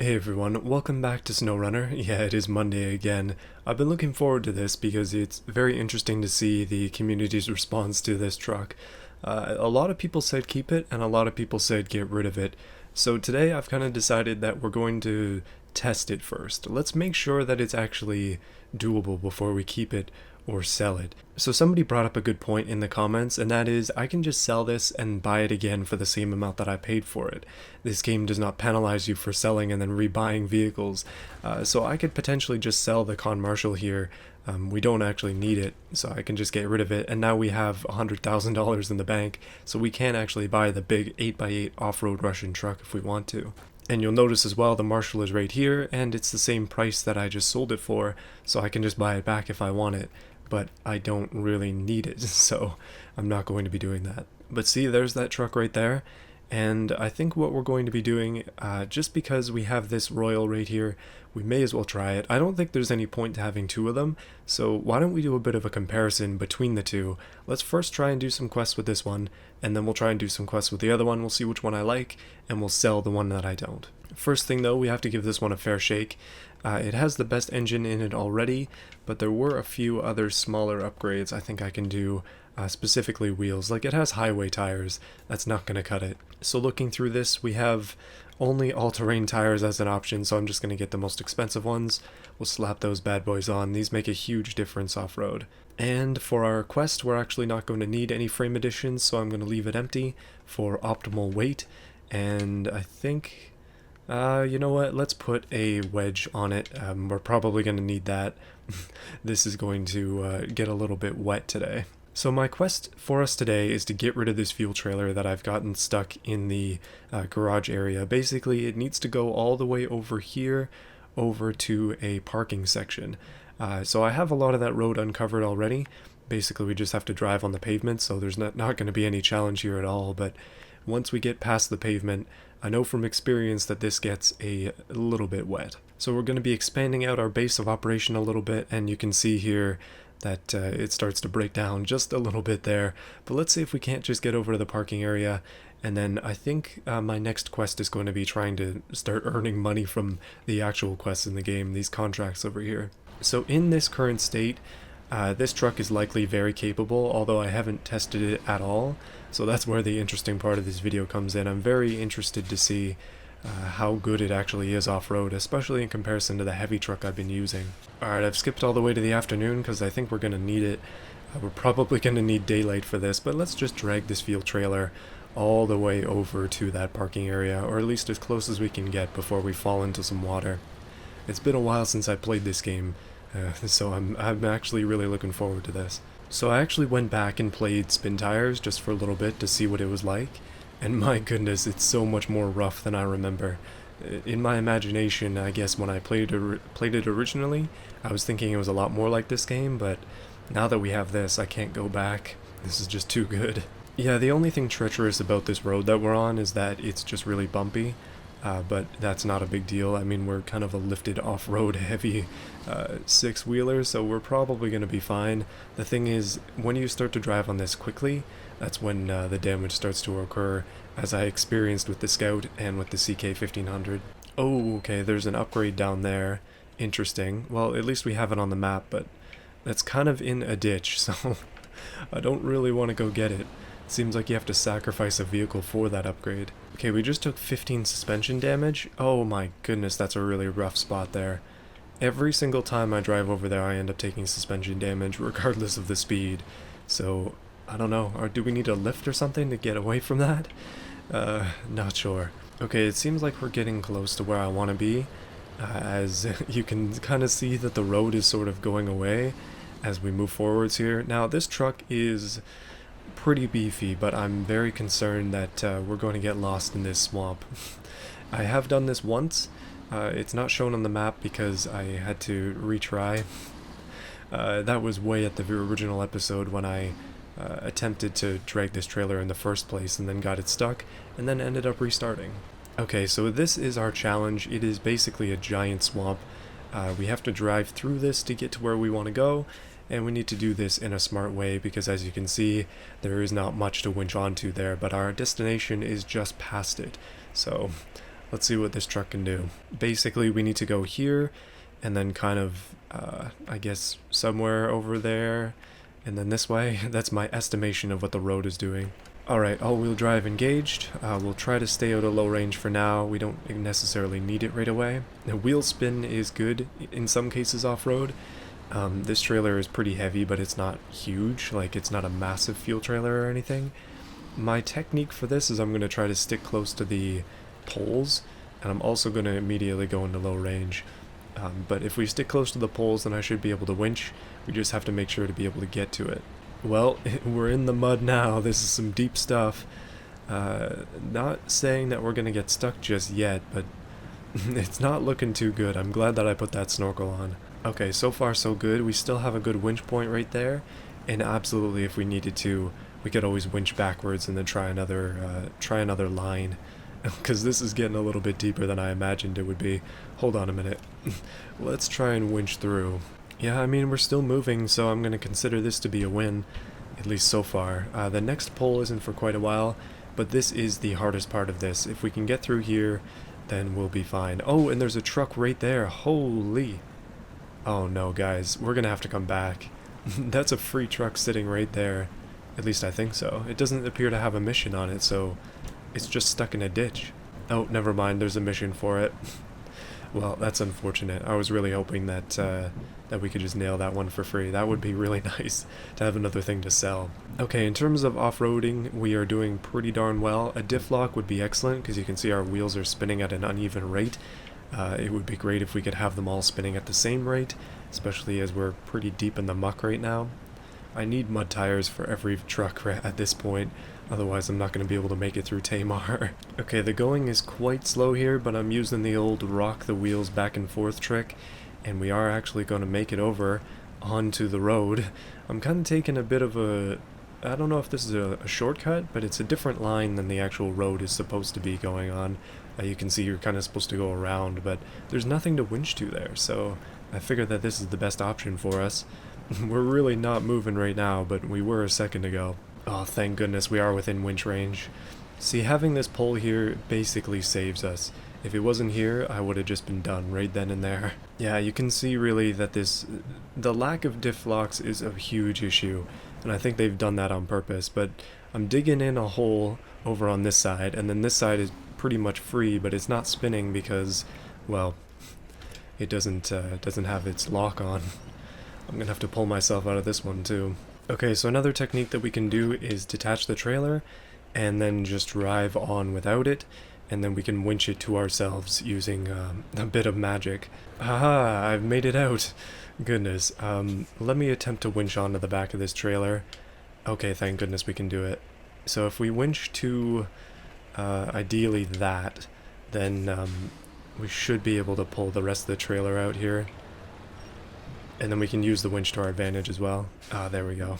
Hey everyone, welcome back to SnowRunner. Yeah, it is Monday again. I've been looking forward to this because it's very interesting to see the community's response to this truck. A lot of people said keep it, and a lot of people said get rid of it. So today I've kind of decided that we're going to test it first. Let's make sure that it's actually doable before we keep it or sell it. So somebody brought up a good point in the comments, and that is I can just sell this and buy it again for the same amount that I paid for it. This game does not penalize you for selling and then rebuying vehicles, so I could potentially just sell the Con Marshall here. We don't actually need it, so I can just get rid of it, and now we have $100,000 in the bank, so we can actually buy the big 8x8 off-road Russian truck if we want to. And you'll notice as well the Marshall is right here, and it's the same price that I just sold it for, so I can just buy it back if I want it. But I don't really need it, so I'm not going to be doing that. But see, there's that truck right there, and I think what we're going to be doing, just because we have this Royal right here, we may as well try it. I don't think there's any point to having two of them, so why don't we do a bit of a comparison between the two. Let's first try and do some quests with this one, and then we'll try and do some quests with the other one. We'll see which one I like, and we'll sell the one that I don't. First thing though, we have to give this one a fair shake. It has the best engine in it already, but there were a few other smaller upgrades I think I can do, specifically wheels. Like, it has highway tires, that's not going to cut it. So looking through this, we have only all-terrain tires as an option, so I'm just going to get the most expensive ones. We'll slap those bad boys on. These make a huge difference off-road. And for our quest, we're actually not going to need any frame additions, so I'm going to leave it empty for optimal weight. And I think... you know what, let's put a wedge on it. We're probably going to need that. This is going to get a little bit wet today. So my quest for us today is to get rid of this fuel trailer that I've gotten stuck in the garage area. Basically, it needs to go all the way over here, over to a parking section. So I have a lot of that road uncovered already. Basically, we just have to drive on the pavement, so there's not going to be any challenge here at all. But once we get past the pavement, I know from experience that this gets a little bit wet. So we're going to be expanding out our base of operation a little bit, and you can see here that it starts to break down just a little bit there. But let's see if we can't just get over to the parking area, and then I think my next quest is going to be trying to start earning money from the actual quests in the game, these contracts over here. So in this current state, this truck is likely very capable, although I haven't tested it at all. So that's where the interesting part of this video comes in. I'm very interested to see how good it actually is off-road, especially in comparison to the heavy truck I've been using. Alright, I've skipped all the way to the afternoon because I think we're going to need it. We're probably going to need daylight for this, but let's just drag this fuel trailer all the way over to that parking area, or at least as close as we can get before we fall into some water. It's been a while since I played this game, so I'm actually really looking forward to this. So I actually went back and played Spin Tires just for a little bit to see what it was like, and my goodness, it's so much more rough than I remember. In my imagination, I guess when I played it originally, I was thinking it was a lot more like this game, but now that we have this, I can't go back. This is just too good. Yeah, the only thing treacherous about this road that we're on is that it's just really bumpy. But that's not a big deal. I mean, we're kind of a lifted off-road heavy six-wheeler, so we're probably going to be fine. The thing is, when you start to drive on this quickly, that's when the damage starts to occur, as I experienced with the Scout and with the CK-1500. Oh, okay, there's an upgrade down there. Interesting. Well, at least we have it on the map, but that's kind of in a ditch, so I don't really want to go get it. Seems like you have to sacrifice a vehicle for that upgrade. Okay, we just took 15 suspension damage. Oh my goodness, that's a really rough spot there. Every single time I drive over there, I end up taking suspension damage, regardless of the speed. So, I don't know. Or do we need a lift or something to get away from that? Not sure. Okay, it seems like we're getting close to where I want to be. As you can kind of see that the road is sort of going away as we move forwards here. Now, this truck is pretty beefy, but I'm very concerned that we're going to get lost in this swamp. I have done this once. It's not shown on the map because I had to retry. That was way at the original episode when I attempted to drag this trailer in the first place and then got it stuck and then ended up restarting. Okay, so this is our challenge. It is basically a giant swamp. We have to drive through this to get to where we want to go, and we need to do this in a smart way because, as you can see, there is not much to winch onto there, but our destination is just past it. So Let's see what this truck can do. Basically, we need to go here, and then kind of, I guess, somewhere over there, and then this way. That's my estimation of what the road is doing. Alright, all-wheel drive engaged. We'll try to stay out of low range for now. We don't necessarily need it right away. The wheel spin is good in some cases off-road. This trailer is pretty heavy, but it's not huge. Like, it's not a massive fuel trailer or anything. My technique for this is I'm going to try to stick close to the poles, and I'm also going to immediately go into low range. But if we stick close to the poles, then I should be able to winch. We just have to make sure to be able to get to it. Well, we're in the mud now. This is some deep stuff. Not saying that we're going to get stuck just yet, but it's not looking too good. I'm glad that I put that snorkel on. Okay, so far so good. We still have a good winch point right there, and absolutely if we needed to, we could always winch backwards and then try another line, because this is getting a little bit deeper than I imagined it would be. Hold on a minute. Let's try and winch through. Yeah, I mean, we're still moving, so I'm going to consider this to be a win, at least so far. The next pole isn't for quite a while, but this is the hardest part of this. If we can get through here, then we'll be fine. Oh, and there's a truck right there. Holy. Oh no, guys, we're going to have to come back. That's a free truck sitting right there. At least I think so. It doesn't appear to have a mission on it, so it's just stuck in a ditch. Oh, never mind, there's a mission for it. Well, that's unfortunate. I was really hoping that that we could just nail that one for free. That would be really nice to have another thing to sell. Okay, in terms of off-roading, we are doing pretty darn well. A diff lock would be excellent, because you can see our wheels are spinning at an uneven rate. It would be great if we could have them all spinning at the same rate, especially as we're pretty deep in the muck right now. I need mud tires for every truck at this point, otherwise I'm not going to be able to make it through Taymyr. Okay, the going is quite slow here, but I'm using the old rock the wheels back and forth trick, and we are actually going to make it over onto the road. I'm kind of taking a bit of a... I don't know if this is a shortcut, but it's a different line than the actual road is supposed to be going on. You can see you're kind of supposed to go around, but there's nothing to winch to there, so I figured that this is the best option for us. We're really not moving right now, but we were a second ago. Oh, thank goodness we are within winch range. See, having this pole here basically saves us. If it wasn't here, I would have just been done right then and there. Yeah, you can see really that the lack of diff locks is a huge issue, and I think they've done that on purpose, but I'm digging in a hole over on this side, and then this side is pretty much free, but it's not spinning because, well, it doesn't have its lock on. I'm gonna have to pull myself out of this one too. Okay, so another technique that we can do is detach the trailer and then just drive on without it, and then we can winch it to ourselves using a bit of magic. Haha, I've made it out. Goodness. Let me attempt to winch onto the back of this trailer. Okay, thank goodness we can do it. So if we winch to ideally that, then we should be able to pull the rest of the trailer out here. And then we can use the winch to our advantage as well. There we go.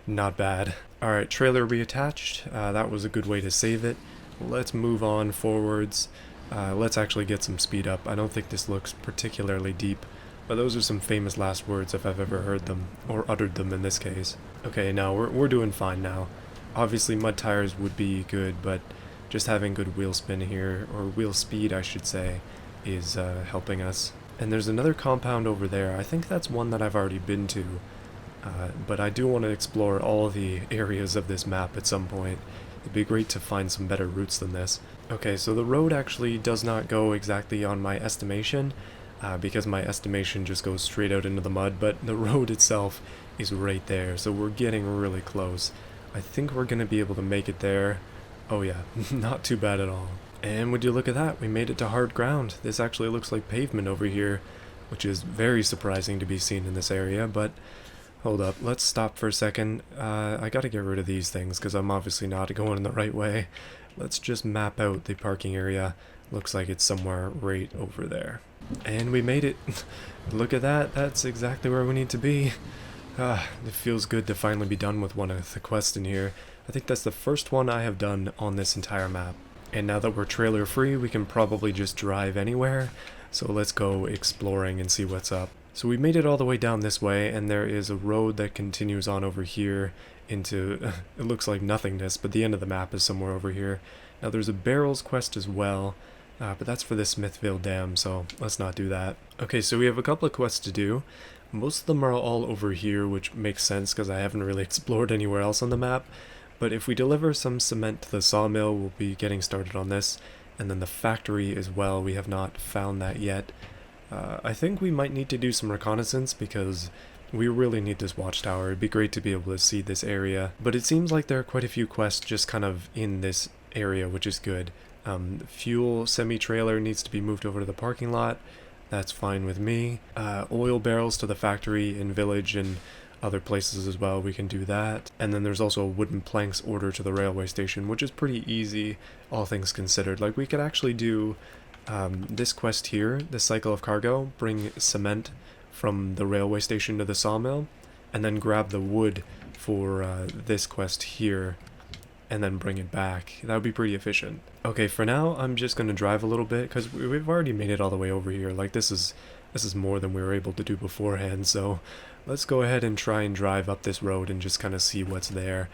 Not bad. Alright, trailer reattached. That was a good way to save it. Let's move on forwards. Let's actually get some speed up. I don't think this looks particularly deep, but those are some famous last words if I've ever heard them, or uttered them in this case. Okay, now we're doing fine now. Obviously mud tires would be good, but just having good wheel spin here, or wheel speed I should say, is helping us. And there's another compound over there. I think that's one that I've already been to, but I do want to explore all the areas of this map at some point. It'd be great to find some better routes than this. Okay, so the road actually does not go exactly on my estimation, because my estimation just goes straight out into the mud, but the road itself is right there, so we're getting really close. I think we're going to be able to make it there. Oh yeah, not too bad at all. And would you look at that, we made it to hard ground. This actually looks like pavement over here, which is very surprising to be seen in this area, but hold up, let's stop for a second. I gotta get rid of these things because I'm obviously not going in the right way. Let's just map out the parking area. Looks like it's somewhere right over there. And we made it. Look at that, that's exactly where we need to be. It feels good to finally be done with one of the quests in here. I think that's the first one I have done on this entire map. And now that we're trailer free, we can probably just drive anywhere. So let's go exploring and see what's up. So we made it all the way down this way, and there is a road that continues on over here into, it looks like nothingness, but the end of the map is somewhere over here. Now there's a barrels quest as well, But that's for the Smithville Dam, so let's not do that. Okay, so we have a couple of quests to do. Most of them are all over here, which makes sense because I haven't really explored anywhere else on the map. But if we deliver some cement to the sawmill, we'll be getting started on this. And then the factory as well, we have not found that yet. I think we might need to do some reconnaissance because we really need this watchtower. It'd be great to be able to see this area. But it seems like there are quite a few quests just kind of in this area, which is good. Fuel semi-trailer needs to be moved over to the parking lot. That's fine with me. Oil barrels to the factory in village and other places as well, we can do that. And then there's also a wooden planks order to the railway station, which is pretty easy, all things considered. Like, we could actually do this quest here, the cycle of cargo, bring cement from the railway station to the sawmill, and then grab the wood for this quest here, and then bring it back. That would be pretty efficient. Okay, for now, I'm just going to drive a little bit, because we've already made it all the way over here. Like, this is more than we were able to do beforehand, so let's go ahead and try and drive up this road and just kind of see what's there.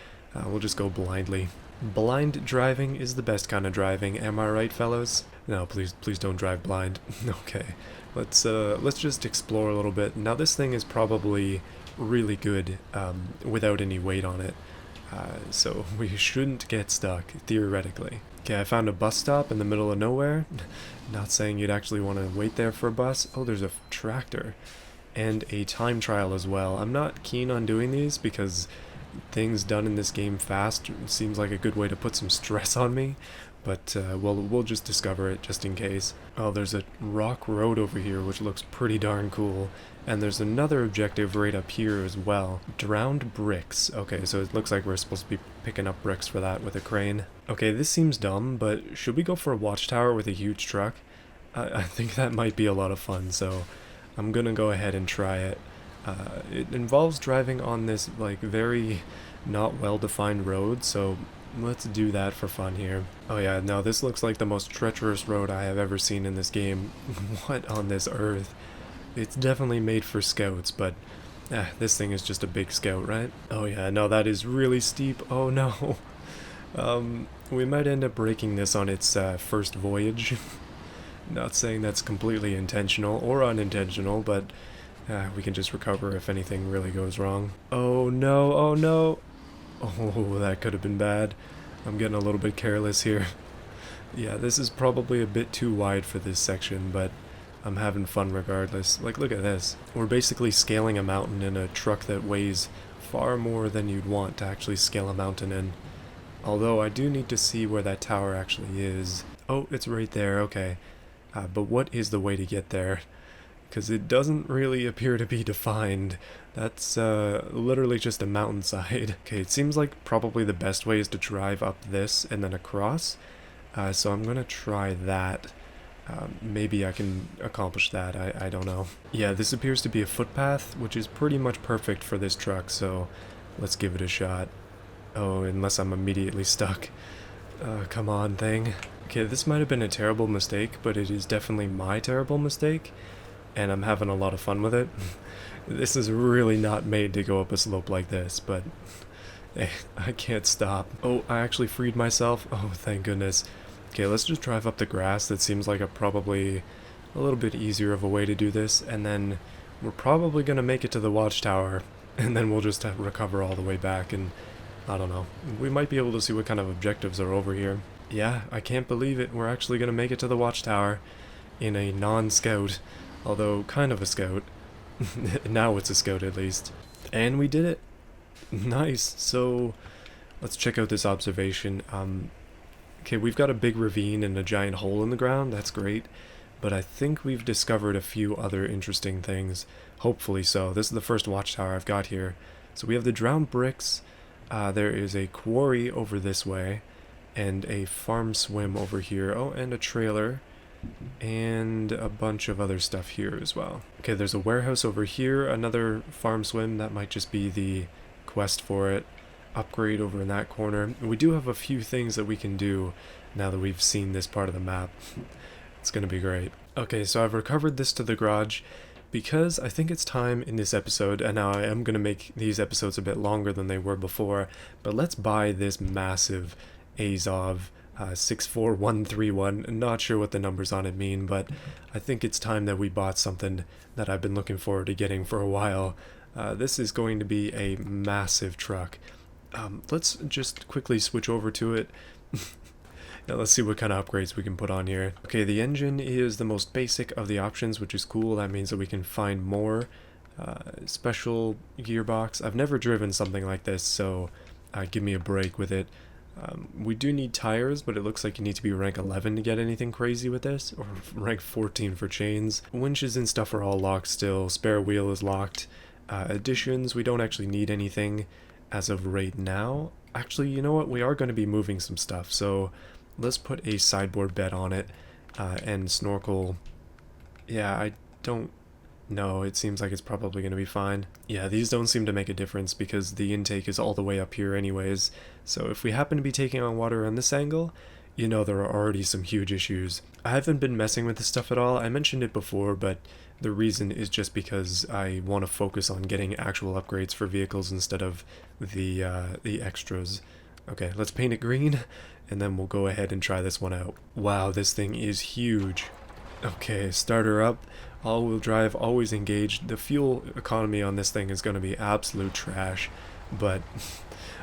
We'll just go blindly. Blind driving is the best kind of driving, am I right, fellows? No, please don't drive blind. Okay, let's just explore a little bit. Now, this thing is probably really good without any weight on it. So we shouldn't get stuck, theoretically. Okay, I found a bus stop in the middle of nowhere. Not saying you'd actually want to wait there for a bus. Oh, there's a tractor. And a time trial as well. I'm not keen on doing these because things done in this game fast seems like a good way to put some stress on me. But we'll just discover it just in case. Oh, there's a rock road over here which looks pretty darn cool. And there's another objective right up here as well. Drowned bricks. Okay, so it looks like we're supposed to be picking up bricks for that with a crane. Okay, this seems dumb, but should we go for a watchtower with a huge truck? I think that might be a lot of fun, so I'm gonna go ahead and try it. It involves driving on this, like, very not well-defined road, so let's do that for fun here. Oh yeah, no, this looks like the most treacherous road I have ever seen in this game. What on this earth? It's definitely made for scouts, but this thing is just a big scout, right? Oh yeah, no, that is really steep. Oh no. We might end up breaking this on its first voyage. Not saying that's completely intentional or unintentional, but we can just recover if anything really goes wrong. Oh no, oh no. Oh, that could have been bad. I'm getting a little bit careless here. Yeah, this is probably a bit too wide for this section, but I'm having fun regardless. Like, look at this. We're basically scaling a mountain in a truck that weighs far more than you'd want to actually scale a mountain in. Although I do need to see where that tower actually is. Oh, it's right there, okay. But what is the way to get there? Because it doesn't really appear to be defined. That's literally just a mountainside. Okay, it seems like probably the best way is to drive up this and then across. So I'm gonna try that. Maybe I can accomplish that, I don't know. Yeah, this appears to be a footpath, which is pretty much perfect for this truck, so let's give it a shot. Oh, unless I'm immediately stuck. Come on, thing. Okay, this might have been a terrible mistake, but it is definitely my terrible mistake, and I'm having a lot of fun with it. This is really not made to go up a slope like this, but I can't stop. Oh, I actually freed myself. Oh, thank goodness. Okay, let's just drive up the grass. That seems like probably a little bit easier of a way to do this, and then we're probably going to make it to the watchtower, and then we'll just recover all the way back, and I don't know. We might be able to see what kind of objectives are over here. Yeah, I can't believe it. We're actually going to make it to the watchtower in a non-scout, although kind of a scout. Now it's a scout at least. And we did it. Nice. So let's check out this observation. Okay, we've got a big ravine and a giant hole in the ground. That's great. But I think we've discovered a few other interesting things. Hopefully so. This is the first watchtower I've got here. So we have the drowned bricks. There is a quarry over this way. And a farm swim over here. Oh, and a trailer. And a bunch of other stuff here as well. Okay, there's a warehouse over here. Another farm swim. That might just be the quest for it. Upgrade over in that corner. We do have a few things that we can do now that we've seen this part of the map. It's gonna be great. Okay, so I've recovered this to the garage because I think it's time in this episode, and now I am gonna make these episodes a bit longer than they were before, but let's buy this massive Azov 64131. Not sure what the numbers on it mean, but I think it's time that we bought something that I've been looking forward to getting for a while. This is going to be a massive truck. Let's just quickly switch over to it. Now let's see what kind of upgrades we can put on here. Okay, the engine is the most basic of the options, which is cool. That means that we can find more. Special gearbox. I've never driven something like this, so give me a break with it. We do need tires, but it looks like you need to be rank 11 to get anything crazy with this, or rank 14 for chains. Winches and stuff are all locked still. Spare wheel is locked. Additions, we don't actually need anything as of right now. Actually, you know what? We are going to be moving some stuff, so let's put a sideboard bed on it, and snorkel. Yeah, I don't know. It seems like it's probably going to be fine. Yeah, these don't seem to make a difference because the intake is all the way up here anyways. So if we happen to be taking on water on this angle, you know there are already some huge issues. I haven't been messing with this stuff at all. I mentioned it before, but the reason is just because I want to focus on getting actual upgrades for vehicles instead of the extras. Okay, let's paint it green, and then we'll go ahead and try this one out. Wow, this thing is huge. Okay, starter up, all-wheel drive, always engaged. The fuel economy on this thing is going to be absolute trash, but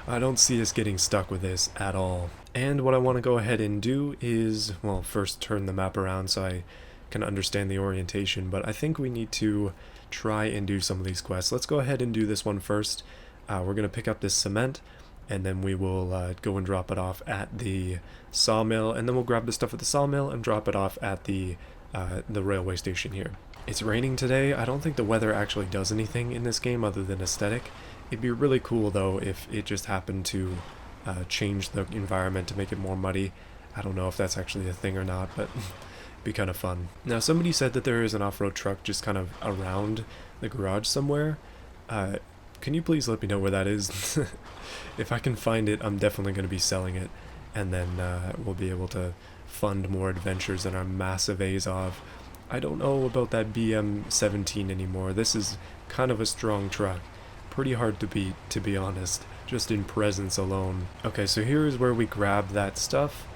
I don't see us getting stuck with this at all. And what I want to go ahead and do is, well, first turn the map around so I can understand the orientation, but I think we need to try and do some of these quests. Let's go ahead and do this one first. We're going to pick up this cement, and then we will go and drop it off at the sawmill, and then we'll grab the stuff at the sawmill and drop it off at the railway station here. It's raining today. I don't think the weather actually does anything in this game other than aesthetic. It'd be really cool though if it just happened to change the environment to make it more muddy. I don't know if that's actually a thing or not, but it'd be kind of fun. Now somebody said that there is an off-road truck just kind of around the garage somewhere. Can you please let me know where that is? If I can find it, I'm definitely going to be selling it, and then we'll be able to fund more adventures in our massive Azov. I don't know about that BM17 anymore. This is kind of a strong truck. Pretty hard to beat, to be honest, just in presence alone. Okay, so here is where we grab that stuff.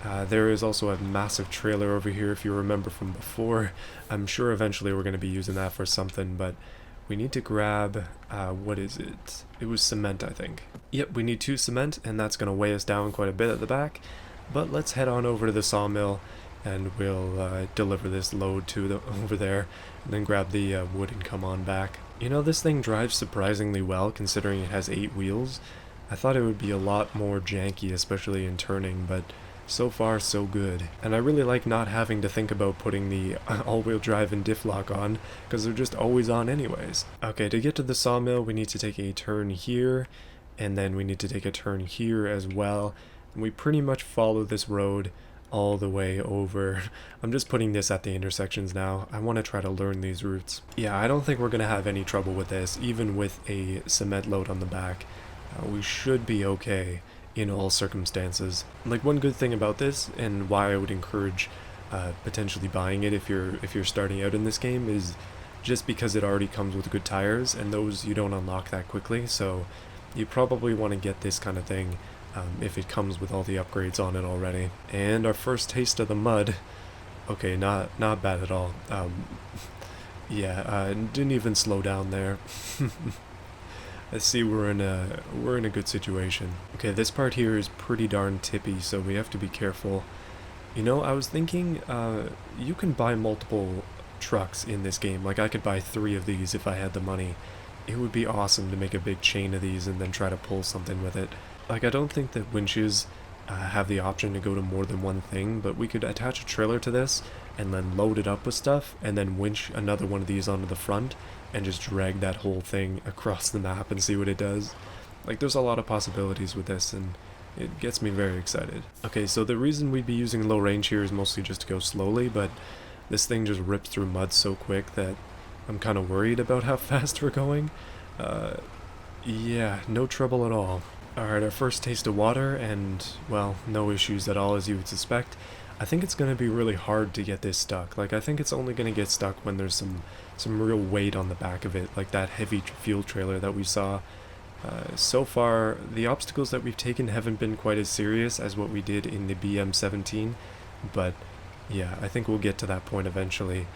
There is also a massive trailer over here, if you remember from before. I'm sure eventually we're going to be using that for something, but we need to grab, what is it? It was cement, I think. Yep, we need 2 cement, and that's going to weigh us down quite a bit at the back. But let's head on over to the sawmill, and we'll deliver this load to over there, and then grab the wood and come on back. You know, this thing drives surprisingly well, considering it has 8 wheels. I thought it would be a lot more janky, especially in turning, but so far so good. And I really like not having to think about putting the all-wheel drive and diff lock on, because they're just always on anyways. Okay, to get to the sawmill we need to take a turn here, and then we need to take a turn here as well. And we pretty much follow this road all the way over. I'm just putting this at the intersections now. I want to try to learn these routes. Yeah, I don't think we're going to have any trouble with this, even with a cement load on the back. We should be okay in all circumstances. Like, one good thing about this, and why I would encourage potentially buying it if you're starting out in this game, is just because it already comes with good tires, and those you don't unlock that quickly, so you probably want to get this kind of thing if it comes with all the upgrades on it already. And our first taste of the mud. Okay, not bad at all. Yeah, didn't even slow down there. I see we're in a good situation. Okay, this part here is pretty darn tippy, so we have to be careful. You know, I was thinking you can buy multiple trucks in this game. Like, I could buy 3 of these if I had the money. It would be awesome to make a big chain of these and then try to pull something with it. Like, I don't think that winches have the option to go to more than one thing, but we could attach a trailer to this and then load it up with stuff and then winch another one of these onto the front and just drag that whole thing across the map and see what it does. Like, there's a lot of possibilities with this, and it gets me very excited. Okay, so the reason we'd be using low range here is mostly just to go slowly, but this thing just rips through mud so quick that I'm kind of worried about how fast we're going. Yeah, no trouble at all. Alright, our first taste of water, and, well, no issues at all as you would suspect. I think it's going to be really hard to get this stuck. Like, I think it's only going to get stuck when there's some real weight on the back of it, like that heavy fuel trailer that we saw. So far, the obstacles that we've taken haven't been quite as serious as what we did in the BM17, but yeah, I think we'll get to that point eventually,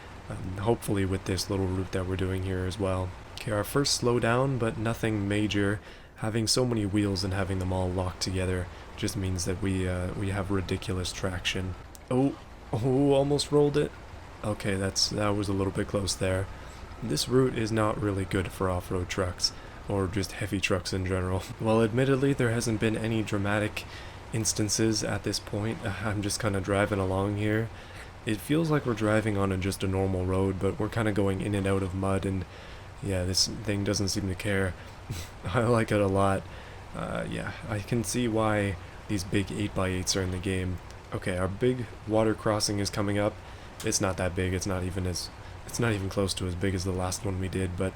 hopefully with this little route that we're doing here as well. Okay, our first slowdown, but nothing major. Having so many wheels and having them all locked together just means that we have ridiculous traction. Oh, almost rolled it. Okay, that was a little bit close there. This route is not really good for off-road trucks, or just heavy trucks in general. Well, admittedly, there hasn't been any dramatic instances at this point. I'm just kind of driving along here. It feels like we're driving on just a normal road, but we're kind of going in and out of mud, and yeah, this thing doesn't seem to care. I like it a lot. Yeah, I can see why these big 8x8s are in the game. Okay, our big water crossing is coming up. It's not that big. It's not even close to as big as the last one we did, but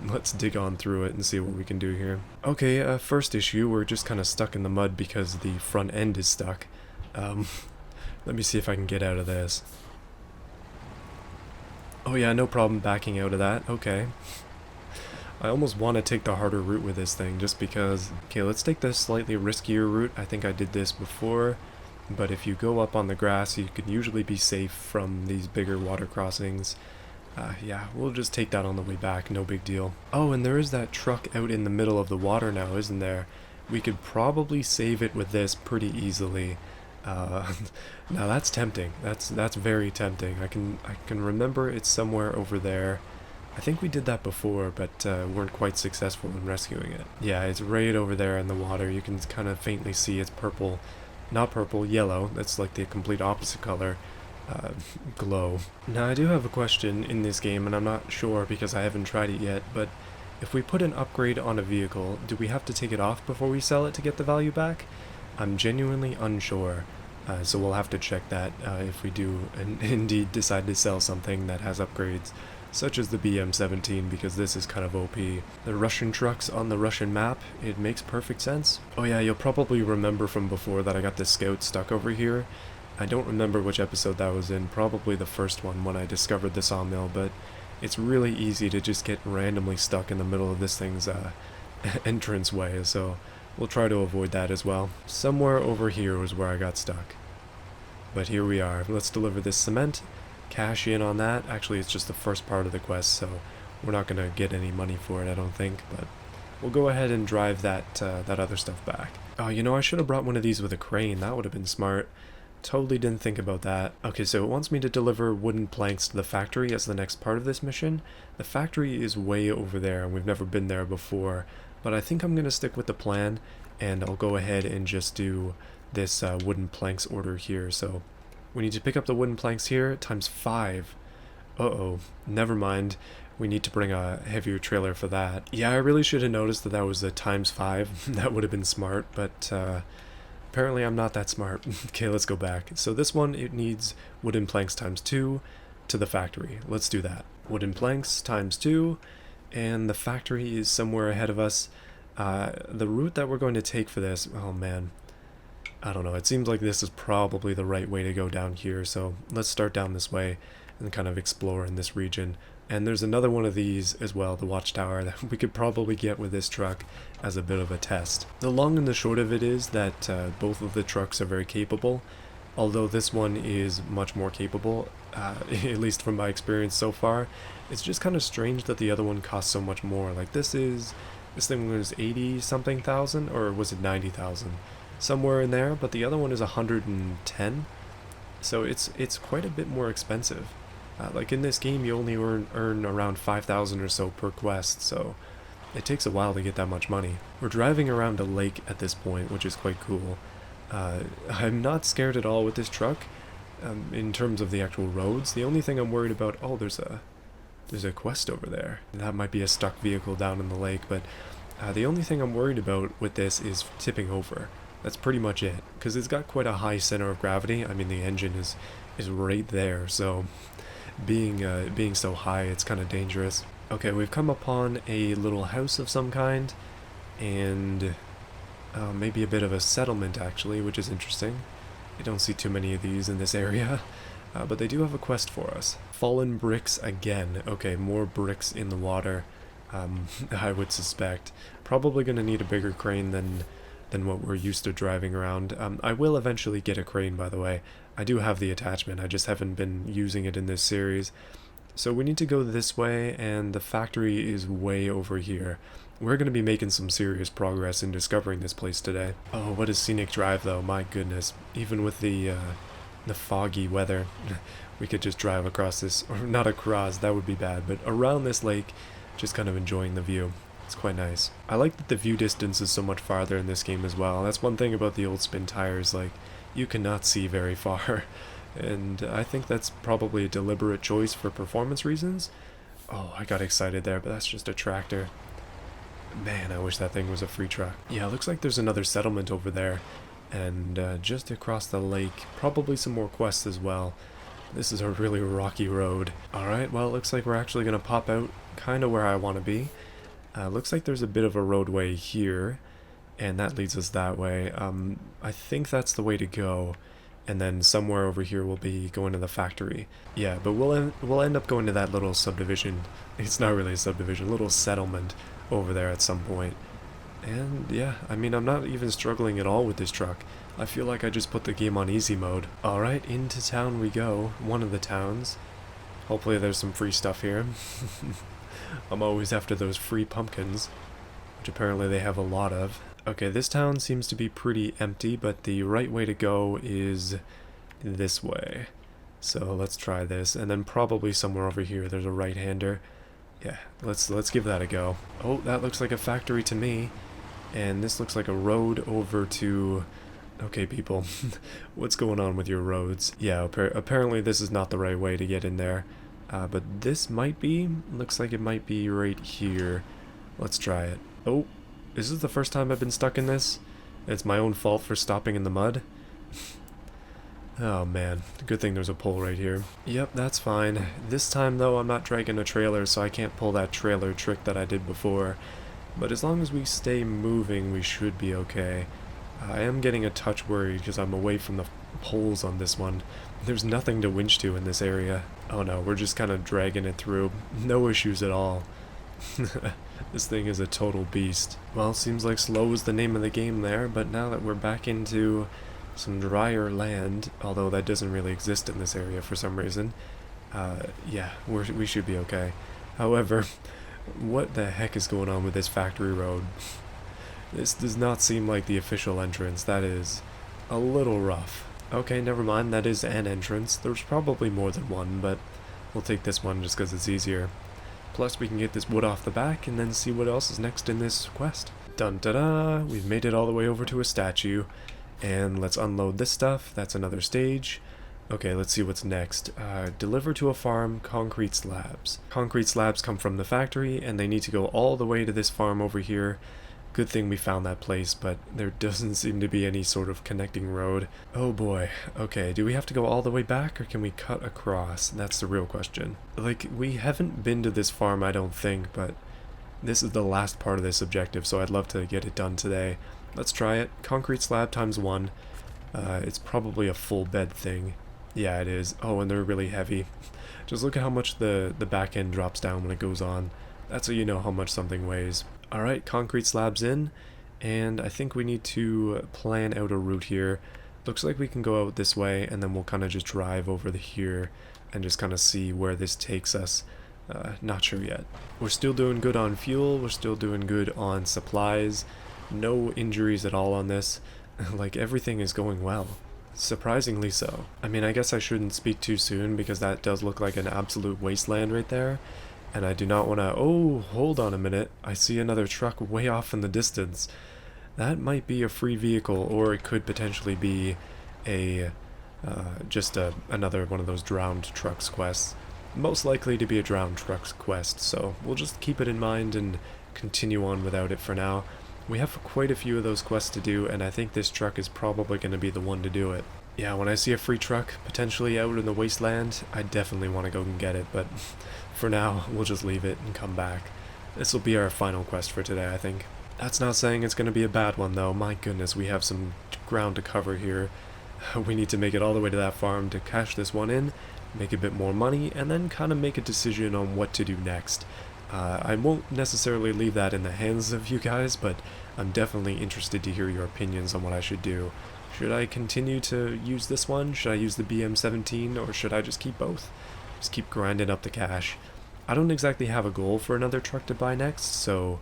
let's dig on through it and see what we can do here. Okay, first issue, we're just kind of stuck in the mud because the front end is stuck. Let me see if I can get out of this. Oh yeah, no problem backing out of that. Okay. I almost want to take the harder route with this thing just because... Okay, let's take the slightly riskier route. I think I did this before, but if you go up on the grass, you can usually be safe from these bigger water crossings. Yeah, we'll just take that on the way back, no big deal. Oh, and there is that truck out in the middle of the water now, isn't there? We could probably save it with this pretty easily. Now that's tempting. That's very tempting. I can remember it's somewhere over there. I think we did that before, but weren't quite successful in rescuing it. Yeah, it's right over there in the water. You can kind of faintly see it's purple. Not purple, yellow. That's like the complete opposite color. Glow. Now I do have a question in this game, and I'm not sure because I haven't tried it yet, but if we put an upgrade on a vehicle, do we have to take it off before we sell it to get the value back? I'm genuinely unsure, so we'll have to check that if we do indeed decide to sell something that has upgrades, such as the BM17, because this is kind of OP. The Russian trucks on the Russian map, it makes perfect sense. Oh yeah, you'll probably remember from before that I got the Scout stuck over here. I don't remember which episode that was in, probably the first one when I discovered the Sawmill, but it's really easy to just get randomly stuck in the middle of this thing's entranceway, so we'll try to avoid that as well. Somewhere over here was where I got stuck. But here we are. Let's deliver this cement, cash in on that. Actually, it's just the first part of the quest, so we're not going to get any money for it, I don't think, but we'll go ahead and drive that other stuff back. Oh, you know, I should have brought one of these with a crane. That would have been smart. Totally didn't think about that. Okay, so it wants me to deliver wooden planks to the factory as the next part of this mission. The factory is way over there, and we've never been there before, but I think I'm going to stick with the plan, and I'll go ahead and just do this wooden planks order here. So we need to pick up the wooden planks here, times 5. Uh-oh, never mind. We need to bring a heavier trailer for that. Yeah, I really should have noticed that that was a times 5. That would have been smart, but apparently I'm not that smart. Okay, let's go back. So this one, it needs wooden planks times 2 to the factory. Let's do that. Wooden planks times 2, and the factory is somewhere ahead of us. The route that we're going to take for this, oh man, I don't know. It seems like this is probably the right way to go down here, so let's start down this way and kind of explore in this region. And there's another one of these as well, the watchtower, that we could probably get with this truck as a bit of a test. The long and the short of it is that both of the trucks are very capable, although this one is much more capable, at least from my experience so far. It's just kind of strange that the other one costs so much more. Like this thing was 80 something thousand, or was it 90,000? Somewhere in there, but the other one is 110, so it's quite a bit more expensive. Like in this game, you only earn around 5,000 or so per quest, so it takes a while to get that much money. We're driving around a lake at this point, which is quite cool. I'm not scared at all with this truck in terms of the actual roads. The only thing I'm worried about, oh, there's a quest over there. That might be a stuck vehicle down in the lake, but the only thing I'm worried about with this is tipping over. That's pretty much it, because it's got quite a high center of gravity. I mean, the engine is right there, so being so high, it's kind of dangerous. Okay, we've come upon a little house of some kind, and maybe a bit of a settlement actually, which is interesting. I don't see too many of these in this area, but they do have a quest for us. Fallen bricks again. Okay, more bricks in the water. I would suspect. Probably going to need a bigger crane than what we're used to driving around. I will eventually get a crane, by the way. I do have the attachment, I just haven't been using it in this series. So we need to go this way, and the factory is way over here. We're going to be making some serious progress in discovering this place today. Oh, what a scenic drive, though. My goodness. Even with the foggy weather, we could just drive across this, or not across, that would be bad, but around this lake, just kind of enjoying the view. It's quite nice. I like that the view distance is so much farther in this game as well. That's one thing about the old spin tires, like, you cannot see very far. And I think that's probably a deliberate choice for performance reasons. Oh, I got excited there, but that's just a tractor. Man, I wish that thing was a free truck. Yeah, it looks like there's another settlement over there. And just across the lake, probably some more quests as well. This is a really rocky road. Alright, well, it looks like we're actually going to pop out kind of where I want to be. Looks like there's a bit of a roadway here, and that leads us that way. I think that's the way to go, and then somewhere over here we'll be going to the factory. Yeah, but we'll end up going to that little subdivision. It's not really a subdivision, little settlement over there at some point. And yeah, I mean, I'm not even struggling at all with this truck. I feel like I just put the game on easy mode. Alright, into town we go, one of the towns. Hopefully there's some free stuff here. I'm always after those free pumpkins, which apparently they have a lot of. Okay, this town seems to be pretty empty, but the right way to go is this way. So let's try this, and then probably somewhere over here there's a right-hander. Yeah, let's give that a go. Oh, that looks like a factory to me, and this looks like a road over to... Okay, people, what's going on with your roads? Yeah, apparently this is not the right way to get in there. But this might be. Looks like it might be right here. Let's try it. Oh, is this the first time I've been stuck in this? It's my own fault for stopping in the mud. Oh man, good thing there's a pole right here. Yep, that's fine. This time though, I'm not dragging a trailer, so I can't pull that trailer trick that I did before. But as long as we stay moving, we should be okay. I am getting a touch worried because I'm away from the poles on this one. There's nothing to winch to in this area. Oh no, we're just kind of dragging it through. No issues at all. This thing is a total beast. Well, seems like slow is the name of the game there, but now that we're back into some drier land, although that doesn't really exist in this area for some reason, yeah, we should be okay. However, what the heck is going on with this factory road? This does not seem like the official entrance. That is a little rough. Okay, never mind, that is an entrance. There's probably more than one, but we'll take this one just because it's easier. Plus, we can get this wood off the back and then see what else is next in this quest. Dun-da-da! We've made it all the way over to a statue. And let's unload this stuff. That's another stage. Okay, let's see what's next. Deliver to a farm concrete slabs. Concrete slabs come from the factory, and they need to go all the way to this farm over here. Good thing we found that place, but there doesn't seem to be any sort of connecting road. Oh boy. Okay, do we have to go all the way back, or can we cut across? That's the real question. Like, we haven't been to this farm, I don't think, but this is the last part of this objective, so I'd love to get it done today. Let's try it. Concrete slab times 1. It's probably a full bed thing. Yeah, it is. Oh, and they're really heavy. Just look at how much the back end drops down when it goes on. That's how you know how much something weighs. Alright, concrete slabs in, and I think we need to plan out a route here. Looks like we can go out this way, and then we'll kind of just drive over here and just kind of see where this takes us. Not sure yet. We're still doing good on fuel, we're still doing good on supplies. No injuries at all on this. Like, everything is going well. Surprisingly so. I mean, I guess I shouldn't speak too soon because that does look like an absolute wasteland right there. And I do not want to... Oh, hold on a minute. I see another truck way off in the distance. That might be a free vehicle, or it could potentially be a... another one of those drowned trucks quests. Most likely to be a drowned trucks quest, so we'll just keep it in mind and continue on without it for now. We have quite a few of those quests to do, and I think this truck is probably going to be the one to do it. Yeah, when I see a free truck, potentially out in the wasteland, I definitely want to go and get it, but for now, we'll just leave it and come back. This will be our final quest for today, I think. That's not saying it's going to be a bad one, though. My goodness, we have some ground to cover here. We need to make it all the way to that farm to cash this one in, make a bit more money, and then kind of make a decision on what to do next. I won't necessarily leave that in the hands of you guys, but I'm definitely interested to hear your opinions on what I should do. Should I continue to use this one? Should I use the BM17, or should I just keep both? Just keep grinding up the cash. I don't exactly have a goal for another truck to buy next, so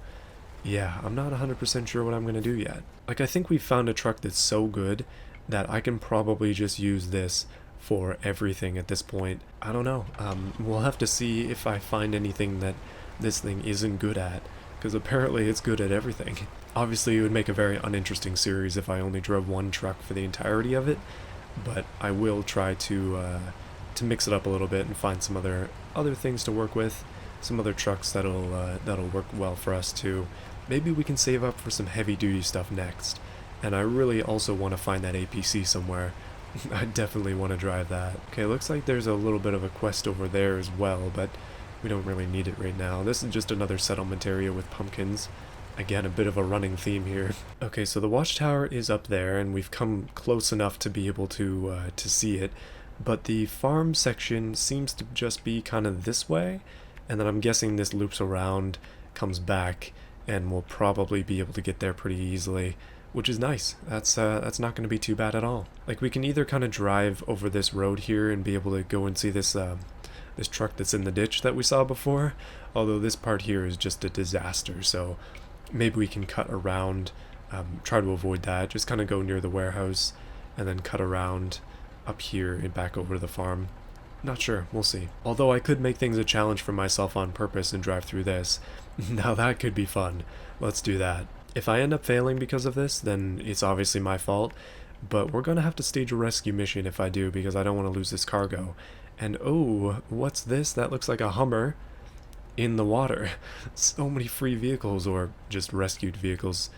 yeah, I'm not 100% sure what I'm going to do yet. Like, I think we've found a truck that's so good that I can probably just use this for everything at this point. I don't know. We'll have to see if I find anything that this thing isn't good at, because apparently it's good at everything. Obviously, it would make a very uninteresting series if I only drove one truck for the entirety of it, but I will try to mix it up a little bit and find some other things to work with, some other trucks that'll work well for us too. Maybe we can save up for some heavy duty stuff next. And I really also want to find that APC somewhere. I definitely want to drive that. Okay, looks like there's a little bit of a quest over there as well, but we don't really need it right now. This is just another settlement area with pumpkins. Again, a bit of a running theme here. Okay, so the watchtower is up there, and we've come close enough to be able to see it. But the farm section seems to just be kind of this way, and then I'm guessing this loops around, comes back, and we'll probably be able to get there pretty easily, which is nice. That's not going to be too bad at all. Like, we can either kind of drive over this road here and be able to go and see this this truck that's in the ditch that we saw before, although this part here is just a disaster, so maybe we can cut around, try to avoid that, just kind of go near the warehouse and then cut around up here and back over to the farm. Not sure, we'll see. Although I could make things a challenge for myself on purpose and drive through this. Now that could be fun. Let's do that. If I end up failing because of this, then it's obviously my fault, but we're gonna have to stage a rescue mission if I do, because I don't want to lose this cargo. And oh, what's this? That looks like a Hummer in the water. So many free vehicles, or just rescued vehicles.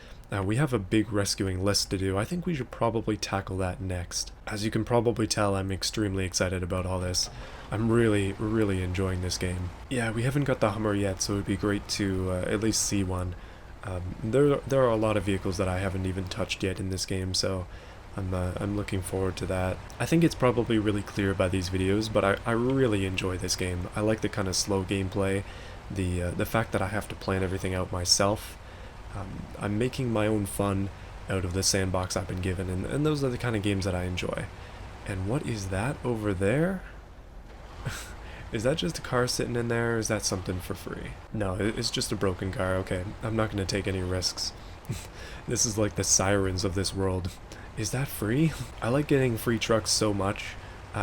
We have a big rescuing list to do. I think we should probably tackle that next. As you can probably tell, I'm extremely excited about all this. I'm really, really enjoying this game. Yeah, we haven't got the Hummer yet, so it would be great to at least see one. There are a lot of vehicles that I haven't even touched yet in this game, so I'm looking forward to that. I think it's probably really clear by these videos, but I really enjoy this game. I like the kind of slow gameplay, the fact that I have to plan everything out myself. I'm making my own fun out of the sandbox I've been given, and those are the kind of games that I enjoy. And what is that over there? Is that just a car sitting in there, or is that something for free? No, it's just a broken car. Okay, I'm not going to take any risks. This is like the sirens of this world. Is that free? I like getting free trucks so much,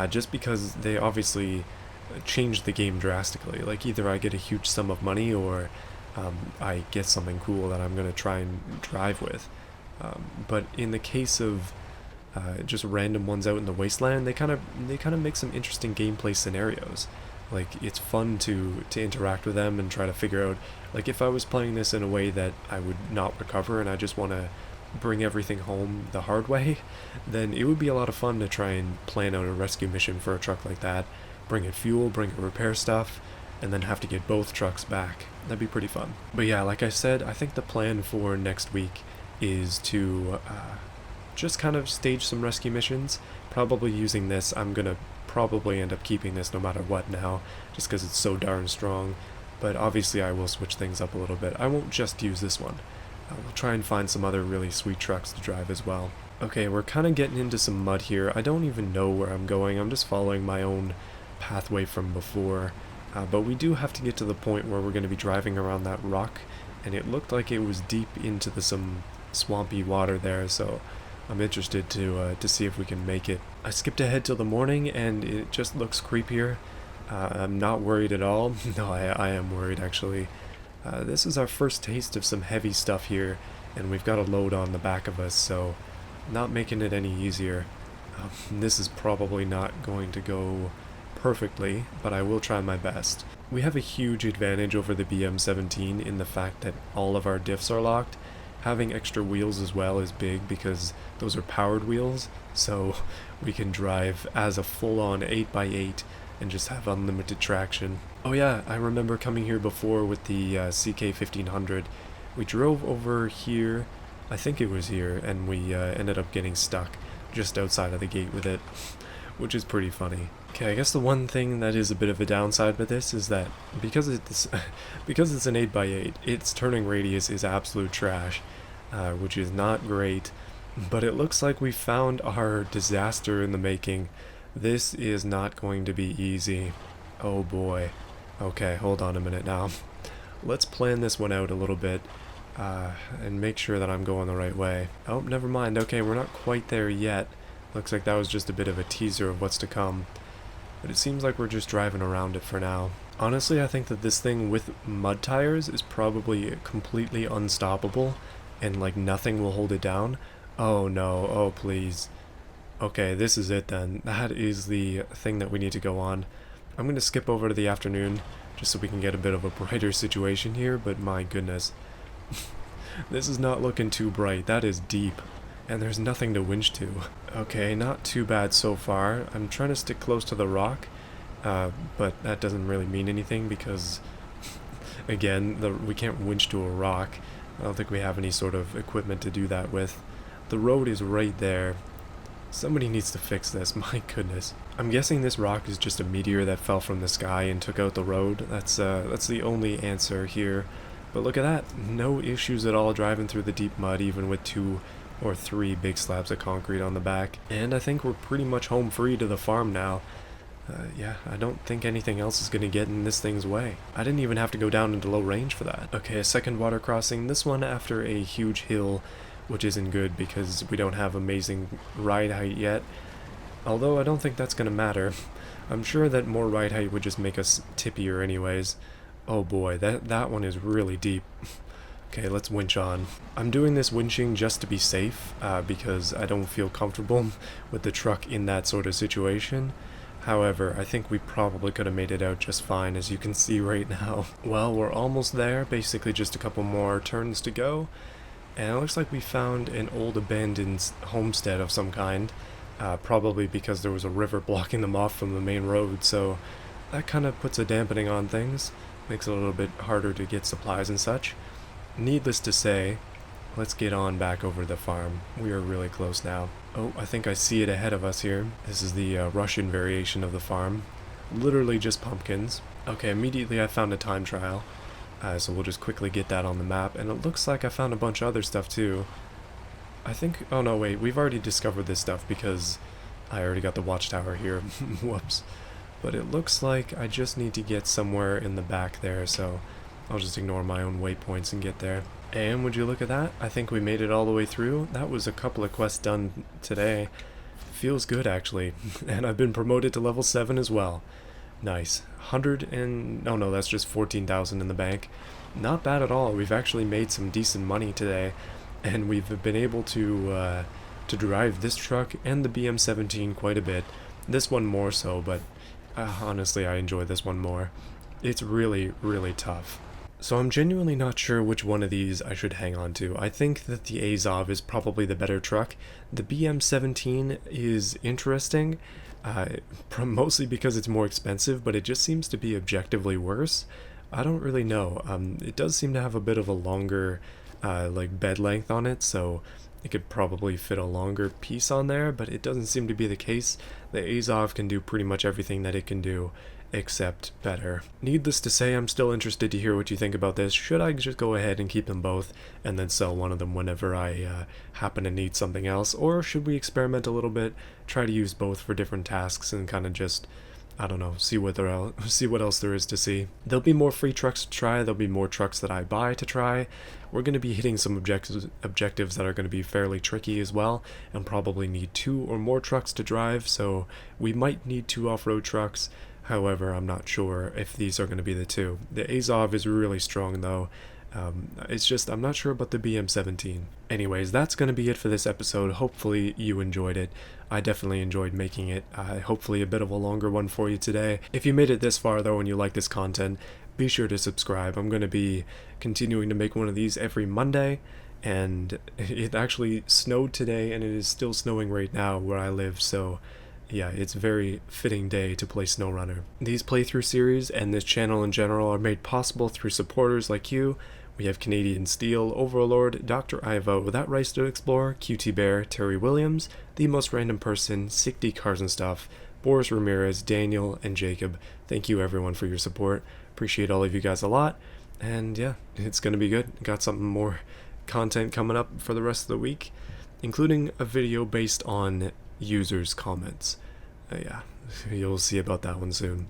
just because they obviously change the game drastically. Like, either I get a huge sum of money, or I get something cool that I'm going to try and drive with. But in the case of just random ones out in the wasteland, they kind of make some interesting gameplay scenarios. Like, it's fun to interact with them and try to figure out, like, if I was playing this in a way that I would not recover and I just want to bring everything home the hard way, then it would be a lot of fun to try and plan out a rescue mission for a truck like that, bring it fuel, bring it repair stuff, and then have to get both trucks back. That'd be pretty fun. But yeah, like I said, I think the plan for next week is to just kind of stage some rescue missions. Probably using this. I'm gonna probably end up keeping this no matter what now, just because it's so darn strong. But obviously I will switch things up a little bit. I won't just use this one. We'll try and find some other really sweet trucks to drive as well. Okay, we're kind of getting into some mud here. I don't even know where I'm going. I'm just following my own pathway from before. But we do have to get to the point where we're going to be driving around that rock, and it looked like it was deep into some swampy water there, so I'm interested to see if we can make it. I skipped ahead till the morning, and it just looks creepier. I'm not worried at all. No, I am worried, actually. This is our first taste of some heavy stuff here, and we've got a load on the back of us, so not making it any easier. This is probably not going to go perfectly, but I will try my best. We have a huge advantage over the BM17 in the fact that all of our diffs are locked. Having extra wheels as well is big because those are powered wheels, so we can drive as a full-on 8x8 and just have unlimited traction. Oh yeah, I remember coming here before with the CK1500. We drove over here, I think it was here, and we ended up getting stuck just outside of the gate with it, which is pretty funny. Okay, I guess the one thing that is a bit of a downside with this is that because it's because it's an 8x8, its turning radius is absolute trash, which is not great. But it looks like we found our disaster in the making. This is not going to be easy. Oh boy. Okay, hold on a minute now. Let's plan this one out a little bit and make sure that I'm going the right way. Oh, never mind. Okay, we're not quite there yet. Looks like that was just a bit of a teaser of what's to come. But it seems like we're just driving around it for now. Honestly, I think that this thing with mud tires is probably completely unstoppable, and like nothing will hold it down. Oh no, oh please. Okay, this is it then. That is the thing that we need to go on. I'm going to skip over to the afternoon, just so we can get a bit of a brighter situation here, but my goodness. This is not looking too bright. That is deep. And there's nothing to winch to. Okay, not too bad so far. I'm trying to stick close to the rock, but that doesn't really mean anything because, again, we can't winch to a rock. I don't think we have any sort of equipment to do that with. The road is right there. Somebody needs to fix this, my goodness. I'm guessing this rock is just a meteor that fell from the sky and took out the road. That's the only answer here. But look at that, no issues at all driving through the deep mud, even with 2 or 3 big slabs of concrete on the back. And I think we're pretty much home free to the farm now. Yeah, I don't think anything else is going to get in this thing's way. I didn't even have to go down into low range for that. Okay, a second water crossing, this one after a huge hill, which isn't good because we don't have amazing ride height yet. Although I don't think that's going to matter. I'm sure that more ride height would just make us tippier anyways. Oh boy, that one is really deep. Okay, let's winch on. I'm doing this winching just to be safe, because I don't feel comfortable with the truck in that sort of situation. However, I think we probably could have made it out just fine, as you can see right now. Well, we're almost there, basically just a couple more turns to go. And it looks like we found an old abandoned homestead of some kind, probably because there was a river blocking them off from the main road, so that kind of puts a dampening on things, makes it a little bit harder to get supplies and such. Needless to say, let's get on back over to the farm. We are really close now. Oh, I think I see it ahead of us here. This is the Russian variation of the farm. Literally just pumpkins. Okay, immediately I found a time trial. So we'll just quickly get that on the map. And it looks like I found a bunch of other stuff too. I think... oh no, wait. We've already discovered this stuff because I already got the watchtower here. Whoops. But it looks like I just need to get somewhere in the back there, so I'll just ignore my own waypoints and get there. And would you look at that? I think we made it all the way through. That was a couple of quests done today. Feels good, actually. And I've been promoted to level 7 as well. Nice. 100 and... oh no, that's just 14,000 in the bank. Not bad at all. We've actually made some decent money today. And we've been able to drive this truck and the BM17 quite a bit. This one more so, but honestly, I enjoy this one more. It's really, really tough. So I'm genuinely not sure which one of these I should hang on to. I think that the Azov is probably the better truck. The BM17 is interesting, mostly because it's more expensive, but it just seems to be objectively worse. I don't really know. It does seem to have a bit of a longer like bed length on it, so it could probably fit a longer piece on there, but it doesn't seem to be the case. The Azov can do pretty much everything that it can do, except better. Needless to say, I'm still interested to hear what you think about this. Should I just go ahead and keep them both and then sell one of them whenever I happen to need something else? Or should we experiment a little bit, try to use both for different tasks and kind of just, I don't know, see what else there is to see. There'll be more free trucks to try, there'll be more trucks that I buy to try. We're going to be hitting some objectives that are going to be fairly tricky as well, and probably need 2 or more trucks to drive, so we might need 2 off-road trucks. However, I'm not sure if these are going to be the 2. The Azov is really strong though. It's just, I'm not sure about the BM17. Anyways, that's going to be it for this episode. Hopefully you enjoyed it. I definitely enjoyed making it. Hopefully a bit of a longer one for you today. If you made it this far though and you like this content, be sure to subscribe. I'm going to be continuing to make one of these every Monday. And it actually snowed today and it is still snowing right now where I live, so yeah, it's a very fitting day to play SnowRunner. These playthrough series and this channel in general are made possible through supporters like you. We have Canadian Steel, Overlord, Dr. Ivo, That Rice to Explore, QT Bear, Terry Williams, The Most Random Person, Sick D Cars and Stuff, Boris Ramirez, Daniel, and Jacob. Thank you everyone for your support. Appreciate all of you guys a lot. And yeah, it's gonna be good. Got some more content coming up for the rest of the week, including a video based on users' comments. Yeah, you'll see about that one soon.